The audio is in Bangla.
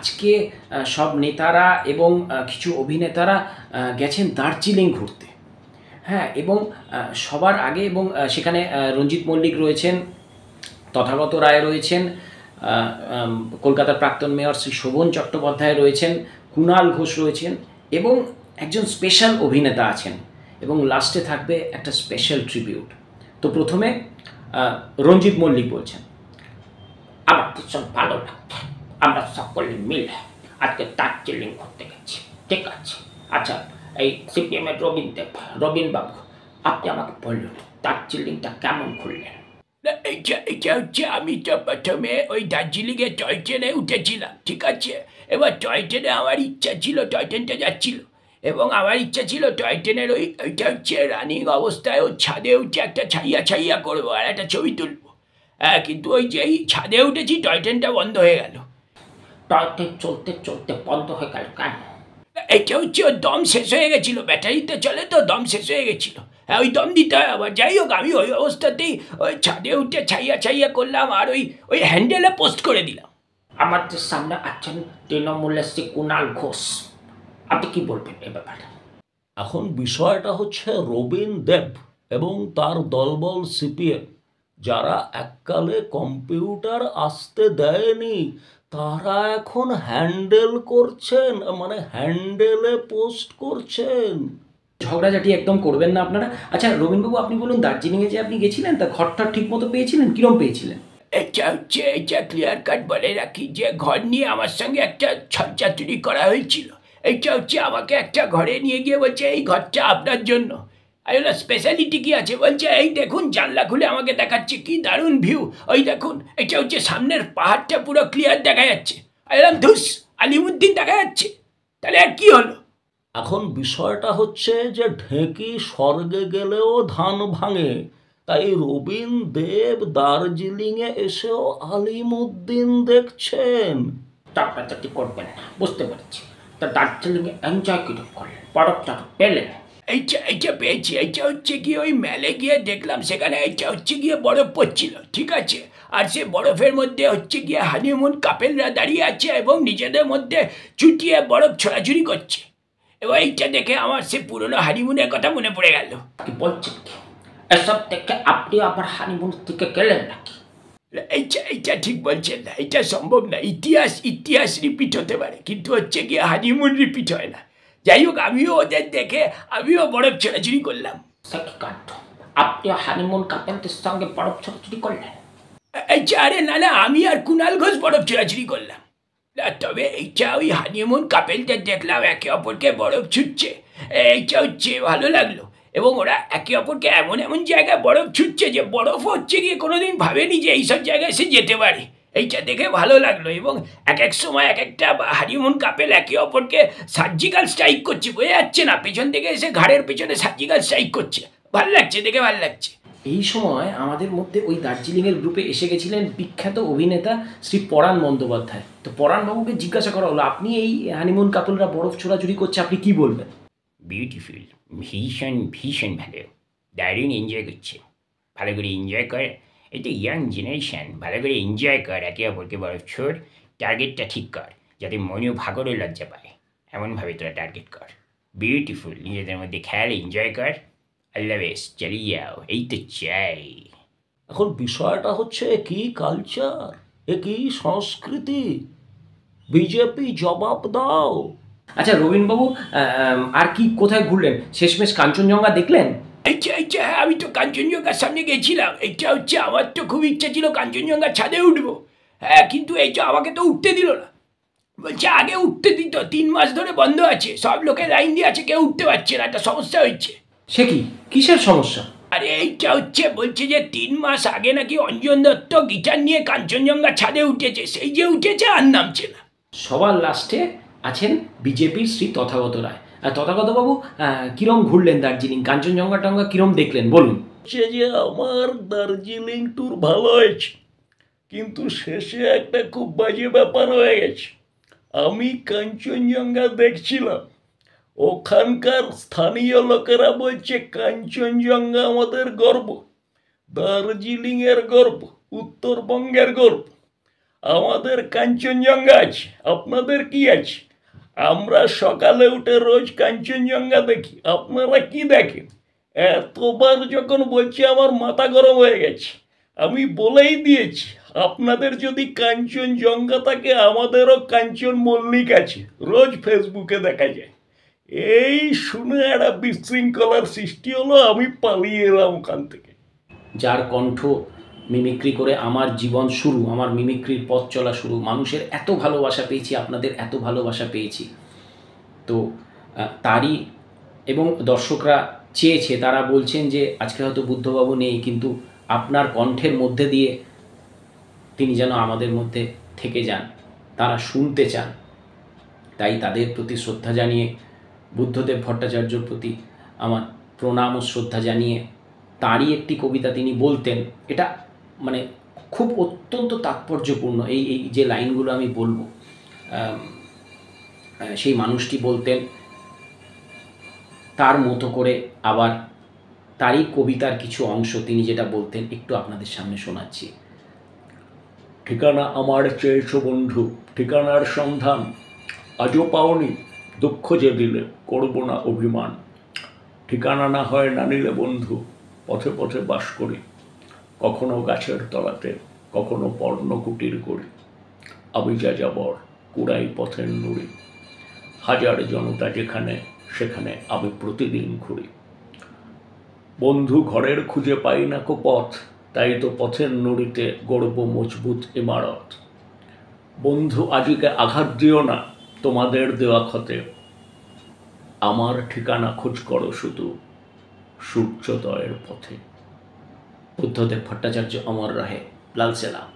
আজকে সব নেতারা এবং কিছু অভিনেতারা গেছেন দার্জিলিং ঘুরতে। হ্যাঁ, এবং সবার আগে এবং সেখানে রঞ্জিত মল্লিক রয়েছেন, তথাগত রায় রয়েছেন, কলকাতার প্রাক্তন মেয়র শ্রী শোভন চট্টোপাধ্যায় রয়েছেন, কুণাল ঘোষ রয়েছেন এবং একজন স্পেশাল অভিনেতা আছেন, এবং লাস্টে থাকবে একটা স্পেশাল ট্রিবিউট। তো প্রথমে রঞ্জিত মল্লিক বলছেন, আমার ভীষণ ভালো লাগছে, আমরা সকলে মিলে আজকে দার্জিলিং ঘুরতে গেছি। ঠিক আছে, আচ্ছা এই সিপিএমের রবিন বাবু, আপনি আমাকে বলুন দার্জিলিংটা কেমন ঘুরলেন? এটা হচ্ছে, আমি তো প্রথমে ওই দার্জিলিংয়ে টয় ট্রেনে উঠেছিলাম, ঠিক আছে। এবার টয় ট্রেনে আমার ইচ্ছা ছিল, টয় ট্রেনটা যাচ্ছিল এবং আমার ইচ্ছা ছিল টয় ট্রেনের ওইটা হচ্ছে রানিং অবস্থায় ওই ছাদে উঠে একটা ছাইয়া করবো আর একটা ছবি তুলবো। হ্যাঁ, কিন্তু ওই যেই ছাদে উঠেছি টয় ট্রেনটা বন্ধ হয়ে গেল। টয় ট্রেন চলতে চলতে বন্ধ হয়ে গেল কেন? এটা হচ্ছে ওর দম শেষ হয়ে গেছিলো, ব্যাটারিতে চলে তো, দম শেষ হয়ে গেছিলো। হ্যাঁ, ওই দম দিতে হয় আবার। যাই হোক, আমি ওই অবস্থাতেই ওই ছাদে উঠে ছাইয়া করলাম আর ওই হ্যান্ডেলে পোস্ট করে দিলাম। আমাদের সামনে আছেন তৃণমূলের শ্রী কুণাল ঘোষ, আপনি কি বলবেন এ ব্যাপারে? এখন বিষয়টা হচ্ছে রবীন দেব এবং তার দলবল সিপিএম, যারা এককালে কম্পিউটার আসতে দেয়নি, তারা এখন হ্যান্ডেল করছেন, মানে হ্যান্ডেলে পোস্ট করছেন। ঝগড়াঝাটি একদম করবেন না আপনারা। আচ্ছা রবীনবাবু, আপনি বলুন দার্জিলিংয়ে যে আপনি গেছিলেন তা ঘরটা ঠিক মতো পেয়েছিলেন? কিরম পেয়েছিলেন? এটা ক্লিয়ার কাট বলে রাখি যে ঘর নিয়ে আমার সঙ্গে একটা ছলচাতুরি করা হয়েছিল। এইটা হচ্ছে আমাকে একটা ঘরে নিয়ে গিয়ে বলছে এই ঘরটা আপনার জন্য। আমি বললাম স্পেশালিটি কী আছে? বলছে এই দেখুন, জানলা খুলে আমাকে দেখাচ্ছে কি দারুণ ভিউ, ওই দেখুন এটা হচ্ছে সামনের পাহাড়টা পুরো ক্লিয়ার দেখা যাচ্ছে। আমি বললাম ধুস, আলিমুদ্দিন দেখা যাচ্ছে, তাহলে আর কি হলো? এখন বিষয়টা হচ্ছে যে ঢেঁকি স্বর্গে গেলেও ধান ভাঙে, তাই রবীন দেব দার্জিলিংয়ে এসেও আলিমুদ্দিন দেখছেন। চাকরি করবেন না, বুঝতে পারছি। তা দার্জিলিংয়ে এনজয় কিরকম করলেন, বরফটা পেলেন? এইটা পেয়েছি। এইটা হচ্ছে গিয়ে ওই মেলে গিয়ে দেখলাম, সেখানে এইটা হচ্ছে গিয়ে বরফ পড়ছিল, ঠিক আছে। আর সে বরফের মধ্যে হচ্ছে গিয়ে হানিমুন কাপেলরা দাঁড়িয়ে আছে এবং নিজেদের মধ্যে চুটিয়ে বরফ ছড়াছড়ি করছে। এবার এইটা দেখে আমার সে পুরনো হানিমুনের কথা মনে পড়ে গেল। কি বলছেন কি? এসব দেখে আপনি আবার হানিমুন থেকে গেলেন নাকি? এইটা ঠিক বলছেন না, এটা সম্ভব না। ইতিহাস রিপিট হতে পারে, কিন্তু হচ্ছে গিয়ে হানিমুন রিপিট হয় না। যাই হোক, আমিও ওদের দেখে আমিও বরফ ছোড়াছুড়ি করলাম। আপনি হানিমুন কাপেলদের সঙ্গে বরফ ছোড়াছুড়ি করলেন? আরে না, আমি আর কুণাল ঘোষ বরফ ছোড়াছুড়ি করলাম না। তবে এইটা ওই হানিমুন কাপেলদের দেখলাম একে অপরকে বরফ ছুটছে, এইটা হচ্ছে ভালো লাগলো। এবং ওরা একে অপরকে এমন এমন জায়গায় বরফ ছুটছে যে বরফ হচ্ছে গিয়ে কোনোদিন ভাবেনি যে এইসব জায়গায় সে যেতে পারে। এইটা দেখে ভালো লাগলো। এবং এক এক সময় এক একটা হানিমুন কাপেল একে অপরকে সার্জিক্যাল স্ট্রাইক করছে, বোঝা যাচ্ছে না, পেছন থেকে এসে ঘাড়ের পেছনে সার্জিক্যাল স্ট্রাইক করছে। ভালো লাগছে, দেখে ভালো লাগছে। এই সময় আমাদের মধ্যে ওই দার্জিলিংয়ের গ্রুপে এসে গেছিলেন বিখ্যাত অভিনেতা শ্রী পরাণ বন্দ্যোপাধ্যায়। তো পরাণবাবুকে জিজ্ঞাসা করা হলো, আপনি এই হানিমুন কাপলরা বরফ ছোড়াছুড়ি করছে, আপনি কি বলবেন? বিউটিফুল, ভীষণ ভালো, দারুণ এনজয় করছে। ভালো করে এনজয় কর, এই তো ইয়াং জেনারেশান, ভালো করে এনজয় কর, একে অপরকে বরফ ছোড়। টার্গেটটা ঠিক কর যাতে মনেও ভাগরও লজ্জা পায়, এমনভাবে তোরা টার্গেট কর। বিউটিফুল, নিজেদের মধ্যে খেয়াল, এনজয় কর। আল্লাহ বেশ, চালিয়ে যাও, এই তো চাই। এখন বিষয়টা হচ্ছে কি কালচার, এ কি সংস্কৃতি? বিজেপি জবাব দাও। আচ্ছা রবীনবাবু, আর কি কোথায় ঘুরলেন? শেষমেশ কাঞ্চনজঙ্ঘা দেখলেন? হ্যাঁ, আমি তো কাঞ্চনজঙ্ঘার সামনে গেছিলাম। এইটা হচ্ছে আমার তো খুব ইচ্ছা ছিল কাঞ্চনজঙ্ঘার ছাদে উঠবো। হ্যাঁ, কিন্তু এইটা আমাকে তো উঠতে দিল না। বলছে আগে উঠতে দিত, 3 মাস ধরে বন্ধ আছে, সব লোকের লাইন দিয়ে আছে, কেউ উঠতে পারছে না, একটা সমস্যা হচ্ছে। সে কি, কিসের সমস্যা? আরে এইটা হচ্ছে, বলছে যে 3 মাস আগে নাকি অঞ্জন দত্ত গিটার নিয়ে কাঞ্চনজঙ্ঘা ছাদে উঠেছে, সেই যে উঠেছে আর নামছে না। সবার লাস্টে আছেন বিজেপির শ্রী তথাগত রায়। তথাগতবাবু, কিরম ঘুরলেন দার্জিলিং, কাঞ্চনজঙ্ঘা টঙ্গা কিরম দেখলেন বলুন? সে যে আমার দার্জিলিং ট্যুর ভালো হয়েছে, কিন্তু শেষে একটা খুব বাজে ব্যাপার হয়ে গেছে। আমি কাঞ্চনজঙ্ঘা দেখছিলাম, ওখানকার স্থানীয় লোকেরা বলছে কাঞ্চনজঙ্ঘা আমাদের গর্ব, দার্জিলিংয়ের গর্ব, উত্তরবঙ্গের গর্ব। আমাদের কাঞ্চনজঙ্ঘা আছে, আপনাদের কি আছে? আমরা সকালে উঠে রোজ কাঞ্চনজঙ্ঘা দেখি, আপনারা কি দেখেন? এতবার যখন বলছি আমার মাথা গরম হয়ে গেছে। আমি বলেই দিয়েছি, আপনাদের যদি কাঞ্চনজঙ্ঘা থাকে আমাদেরও কাঞ্চন মল্লিক আছে, রোজ ফেসবুকে দেখা যায়। এই শুনে একটা বিশৃঙ্খলার সৃষ্টি হলো, আমি পালিয়ে এলাম ওখান থেকে। যার কণ্ঠ মিমিক্রি করে আমার জীবন শুরু, আমার মিমিক্রির পথ চলা শুরু, মানুষের এত ভালোবাসা পেয়েছি, আপনাদের এত ভালোবাসা পেয়েছি। তো তারই এবং দর্শকরা চেয়েছে, তারা বলছেন যে আজকে হয়তো বুদ্ধবাবু নেই, কিন্তু আপনার কণ্ঠের মধ্যে দিয়ে তিনি যেন আমাদের মধ্যে থেকে যান, তারা শুনতে চান। তাই তাদের প্রতি শ্রদ্ধা জানিয়ে, বুদ্ধদেব ভট্টাচার্যর প্রতি আমার প্রণাম ও শ্রদ্ধা জানিয়ে তারই একটি কবিতা তিনি বলতেন, এটা মানে খুব অত্যন্ত তাৎপর্যপূর্ণ। এই এই যে লাইনগুলো আমি বলবো, সেই মানুষটি বলতেন তার মতো করে, আবার তারই কবিতার কিছু অংশ তিনি যেটা বলতেন একটু আপনাদের সামনে শোনাচ্ছি। ঠিকানা আমার চেয়েছ বন্ধু, ঠিকানার সন্ধান আজও পাওনি, দুঃখ যে দিলে করব না অভিমান। ঠিকানা না হয় না নিলে বন্ধু, পথে পথে বাস করি, কখনো গাছের তলাতে, কখনো পর্ণকুটির করি। আমি যা যাবর কুড়াই পথের নুড়ি, হাজার জনতা যেখানে সেখানে আমি প্রতিদিন ঘুরি। বন্ধু ঘরের খুঁজে পাই না কো পথ, তাই তো পথের নুড়িতে গড়ব মজবুত ইমারত। বন্ধু আজিকে আঘাত দিও না তোমাদের দেওয়া ক্ষতে, আমার ঠিকানা খোঁজ করো শুধু সূর্যোদয়ের পথে। বুদ্ধদেব ভট্টাচার্য অমর রহে, লাল সেলাম।